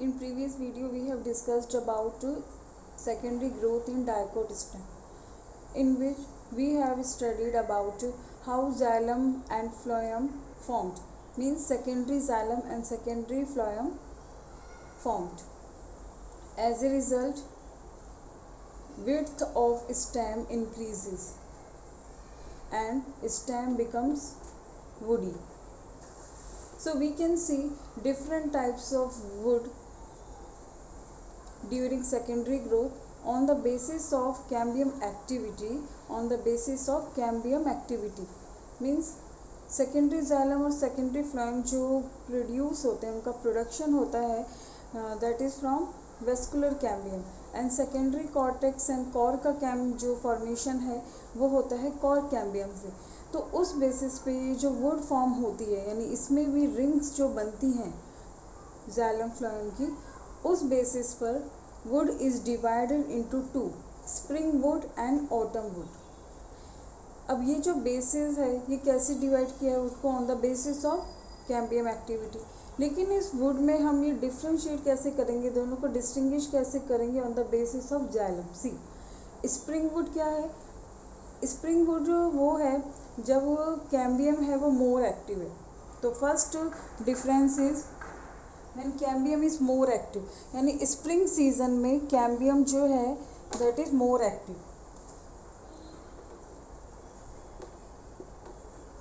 In previous video we have discussed about secondary growth in dicot stem, in which we have studied about how xylem and phloem formed, means secondary xylem and secondary phloem formed. As a result, width of stem increases and stem becomes woody. So we can see different types of wood during secondary growth on the basis of cambium activity. Means secondary xylem और secondary phloem जो produce होते हैं, उनका production होता है that is from vascular cambium, and secondary cortex and core का जो formation है वो होता है core cambium से. तो उस बेसिस पे ये जो वुड फॉर्म होती है, यानी इसमें भी रिंग्स जो बनती हैं xylem phloem की, उस बेसिस पर would is divided into two, spring would and autumn would. अब ये जो बेसिस है ये कैसे डिवाइड किया है उसको on the basis of cambium activity. लेकिन इस वुड में हम ये डिफ्रेंशिएट कैसे करेंगे, दोनों को डिस्टिंग्विश कैसे करेंगे on the basis of xylem. See spring wood क्या है? स्प्रिंग वुड वो है जब कैम्बियम है वो मोर एक्टिव है. तो first difference is when cambium is more active, यानी स्प्रिंग सीजन में कैम्बियम जो है that is more active.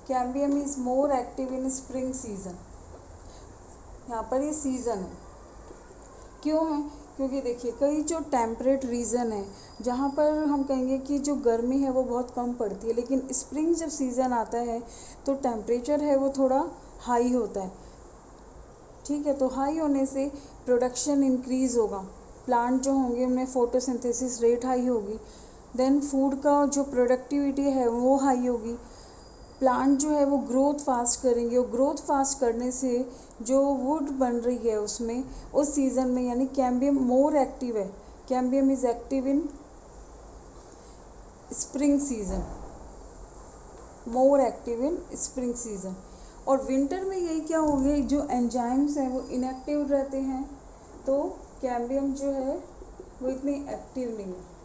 Cambium is more active in spring season. यहाँ पर ये सीजन है. क्यों है? क्योंकि देखिए कई जो टेम्परेट रीजन है जहाँ पर हम कहेंगे कि जो गर्मी है वो बहुत कम पड़ती है, लेकिन स्प्रिंग जब सीज़न आता है तो टेम्परेचर है वो थोड़ा हाई होता है. ठीक है, तो हाई होने से प्रोडक्शन इंक्रीज़ होगा, प्लांट जो होंगे उनमें फोटोसिंथेसिस रेट हाई होगी, देन फूड का जो प्रोडक्टिविटी है वो हाई होगी, प्लांट जो है वो ग्रोथ फास्ट करेंगे, और ग्रोथ फास्ट करने से जो वुड बन रही है उसमें उस सीज़न में, यानी कैम्बियम मोर एक्टिव है. Cambium is active in spring season, more active in spring season. और विंटर में यही क्या होंगे, जो एंजाइम्स हैं वो इनएक्टिव रहते हैं, तो कैम्बियम जो है वो इतनी एक्टिव नहीं है,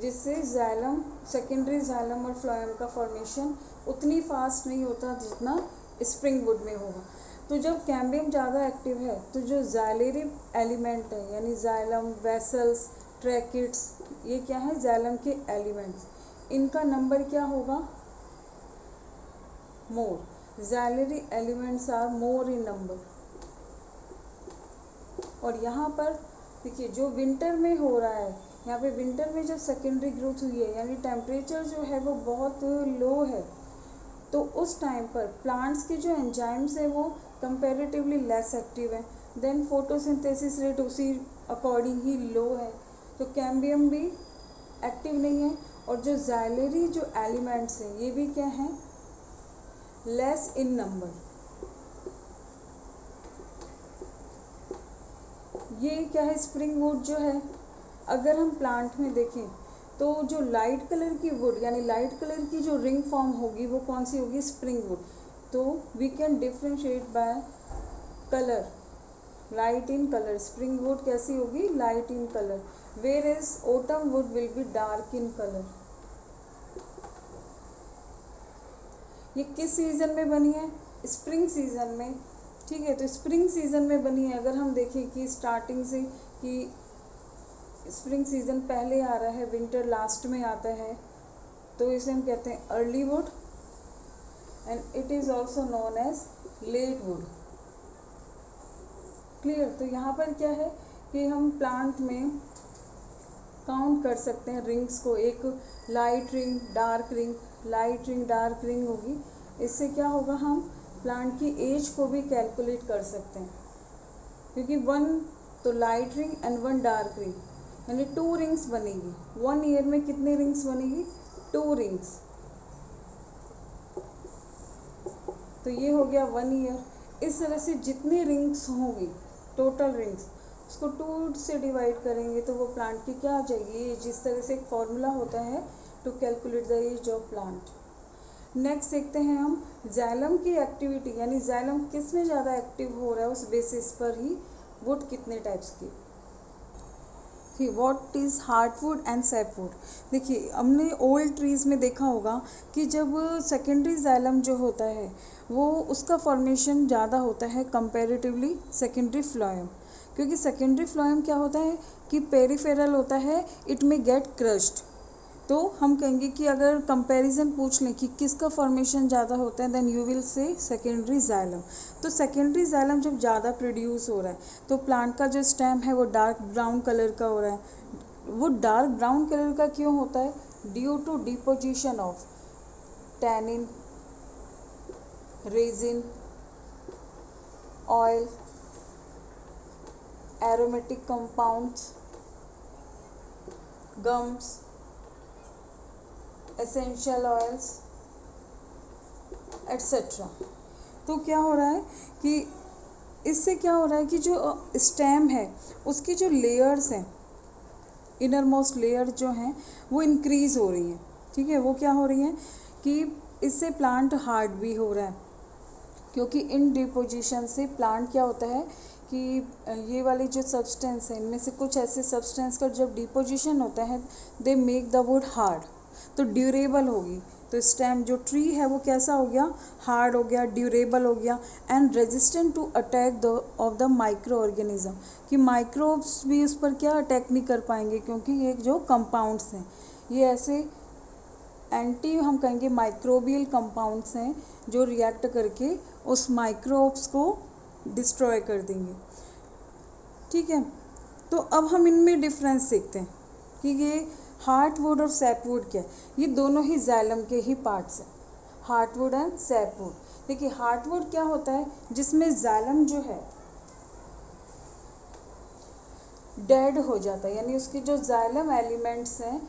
जिससे xylem, सेकेंडरी xylem और phloem का फॉर्मेशन उतनी फास्ट नहीं होता जितना स्प्रिंग वुड में होगा. तो जब कैम्बियम ज़्यादा एक्टिव है तो जो xylary एलिमेंट है, यानी xylem, वेसल्स, ट्रैकिड्स, ये क्या है xylem के एलिमेंट्स, इनका नंबर क्या होगा? More. xylary elements are more in number. और यहाँ पर देखिए जो विंटर में हो रहा है, यहाँ पे विंटर में जब सेकेंडरी ग्रोथ हुई है, यानी टेम्परेचर जो है वो बहुत लो है, तो उस टाइम पर प्लांट्स के जो एंजाइम्स है वो कंपैरेटिवली लेस एक्टिव है, देन फोटोसिंथेसिस रेट उसी अकॉर्डिंग ही लो है, तो कैम्बियम भी एक्टिव नहीं है. और जो xylary जो एलिमेंट्स हैं ये भी क्या हैं? Less in number. ये क्या है? स्प्रिंग वुड जो है, अगर हम प्लांट में देखें तो जो लाइट कलर की वुड, यानी लाइट कलर की जो रिंग फॉर्म होगी वो कौन सी होगी? Spring wood. तो we can differentiate by colour, light in colour. Spring wood कैसी होगी? Light in colour, where is autumn wood will be dark in colour. ये किस सीजन में बनी है? स्प्रिंग सीजन में. ठीक है, तो स्प्रिंग सीजन में बनी है. अगर हम देखें कि स्टार्टिंग से कि स्प्रिंग सीजन पहले आ रहा है, विंटर लास्ट में आता है, तो इसे हम कहते हैं early wood, and it is also known as late wood. Clear? तो यहाँ पर क्या है कि हम प्लांट में काउंट कर सकते हैं रिंग्स को. एक light ring, dark ring, light ring, dark ring होगी. इससे क्या होगा, हम प्लांट की एज को भी कैलकुलेट कर सकते हैं, क्योंकि वन तो light ring and one dark ring, यानी 2 रिंग्स बनेगी. 1 ईयर में कितनी रिंग्स बनेगी? 2 रिंग्स. तो ये हो गया 1 ईयर. इस तरह से जितनी रिंग्स होंगी, टोटल रिंग्स, उसको 2 से डिवाइड करेंगे तो वो प्लांट की क्या आ जाएगी? जिस तरह से एक फॉर्मूला होता है to calculate the age of plant. Next देखते हैं हम जाइलम की एक्टिविटी, यानी जाइलम किस में ज़्यादा एक्टिव हो रहा है, उस बेसिस पर ही वुड कितने टाइप्स की। What is hardwood and sapwood. देखिए हमने ओल्ड ट्रीज़ में देखा होगा कि जब सेकेंडरी जाइलम जो होता है वो उसका फॉर्मेशन ज़्यादा होता है कंपैरेटिवली सेकेंडरी फ्लोएम, क्योंकि सेकेंडरी फ्लोएम क्या होता है कि पेरिफेरल होता है, इट में गेट क्रश्ड। तो हम कहेंगे कि अगर कंपैरिजन पूछ लें कि किसका फॉर्मेशन ज़्यादा होता है, then you will say secondary xylem. तो सेकेंडरी जाइलम जब ज़्यादा प्रोड्यूस हो रहा है तो प्लांट का जो स्टेम है वो डार्क ब्राउन कलर का हो रहा है। वो डार्क ब्राउन कलर का क्यों होता है? Due to deposition of tannin, resin, oil, aromatic compounds, gums, essential oils etcetera. तो क्या हो रहा है कि इससे क्या हो रहा है कि जो स्टेम है उसकी जो लेयर्स हैं, इनर मोस्ट लेयर जो हैं वो इंक्रीज़ हो रही हैं। ठीक है, वो क्या हो रही हैं कि इससे प्लांट हार्ड भी हो रहा है, क्योंकि इन डिपोजिशन से प्लांट क्या होता है कि ये वाली जो सब्सटेंस है इनमें से कुछ ऐसे सब्सटेंस का जब डिपोजिशन होता है they make the wood hard, तो ड्यूरेबल होगी। तो स्टेम जो ट्री है वो कैसा हो गया? हार्ड हो गया, ड्यूरेबल हो गया and resistant to attack the of the microorganism, कि माइक्रोब्स भी उस पर क्या अटैक नहीं कर पाएंगे, क्योंकि ये जो कंपाउंड्स हैं ये ऐसे एंटी हम कहेंगे माइक्रोबियल कंपाउंड्स हैं जो रिएक्ट करके उस माइक्रोब्स को डिस्ट्रॉय कर देंगे। ठीक है, तो अब हम इनमें डिफरेंस देखते हैं कि ये हार्डवुड और सैपवुड क्या है। ये दोनों ही जाइलम के ही पार्ट्स हैं, हार्डवुड एंड सैपवुड। देखिए हार्डवुड क्या होता है, जिसमें जाइलम जो है डेड हो जाता है, यानी उसके जो जाइलम एलिमेंट्स हैं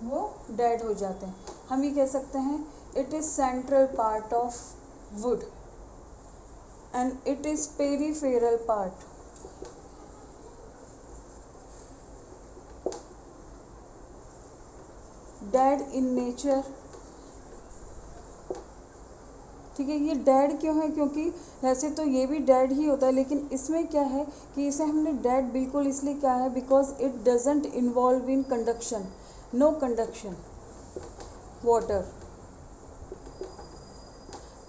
वो डेड हो जाते हैं। हम ये कह सकते हैं it is central part of would and it is peripheral part. Dead in nature. ठीक है, ये डेड क्यों है? क्योंकि वैसे तो ये भी डेड ही होता है, लेकिन इसमें क्या है कि इसे हमने डेड बिल्कुल इसलिए क्या है, because it doesn't involve in conduction, no conduction water.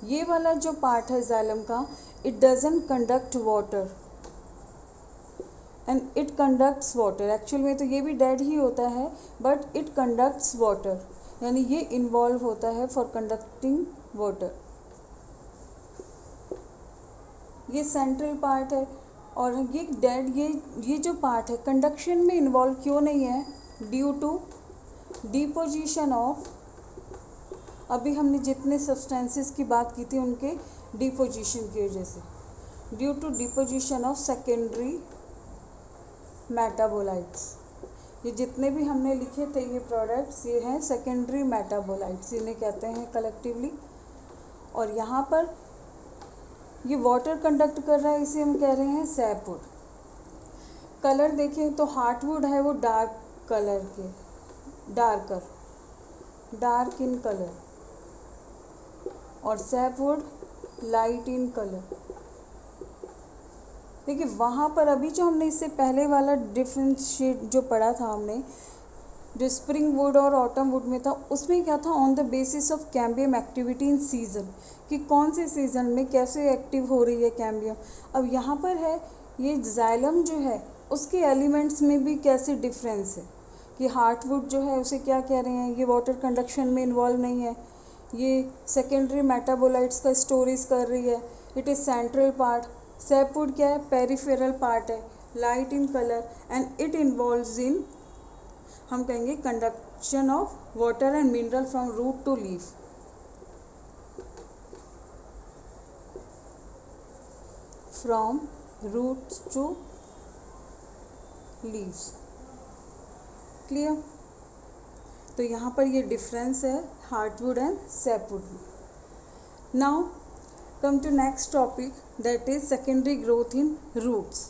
ये वाला जो पार्ट है जाइलम का, it doesn't conduct water and it conducts water. Actual में तो ये भी डेड ही होता है, बट इट कंडक्ट्स वाटर, यानी ये इन्वॉल्व होता है फॉर कंडक्टिंग वाटर। ये सेंट्रल पार्ट है और ये डेड, ये जो पार्ट है कंडक्शन में इन्वॉल्व क्यों नहीं है? ड्यू टू डिपोजिशन ऑफ, अभी हमने जितने सब्सटेंसेस की बात की थी उनके डिपोजिशन की वजह से, due to deposition of secondary metabolites. ये जितने भी हमने लिखे थे ये प्रोडक्ट्स, ये हैं सेकेंडरी मेटाबोलाइट्स, इन्हें कहते हैं कलेक्टिवली। और यहाँ पर ये वाटर कंडक्ट कर रहा है, इसे हम कह रहे हैं सैपवुड। कलर देखें तो हार्डवुड है वो डार्क कलर के, डार्क इन कलर, और सैपवुड लाइट इन कलर। देखिए वहाँ पर अभी जो हमने इससे पहले वाला डिफ्रेंशिएट जो पढ़ा था हमने, जो स्प्रिंग वुड और ऑटम वुड में था, उसमें क्या था, on the basis of cambium activity in season, कि कौन से सीज़न में कैसे एक्टिव हो रही है कैम्बियम। अब यहाँ पर है ये जाइलम जो है उसके एलिमेंट्स में भी कैसे डिफरेंस है, कि हार्डवुड जो है उसे क्या कह रहे हैं, ये वाटर कंडक्शन में इन्वॉल्व नहीं है, ये सेकेंडरी मेटाबोलाइट्स का स्टोरेज कर रही है, it is central part. Sapwood क्या है? पेरिफेरल पार्ट है, light in colour and it involves in, हम कहेंगे conduction of water and mineral from root to leaf. From roots to leaves. Clear? तो यहाँ पर ये डिफरेंस है हार्डवुड एंड सैपवुड में। Now come to next topic, that is secondary growth in roots.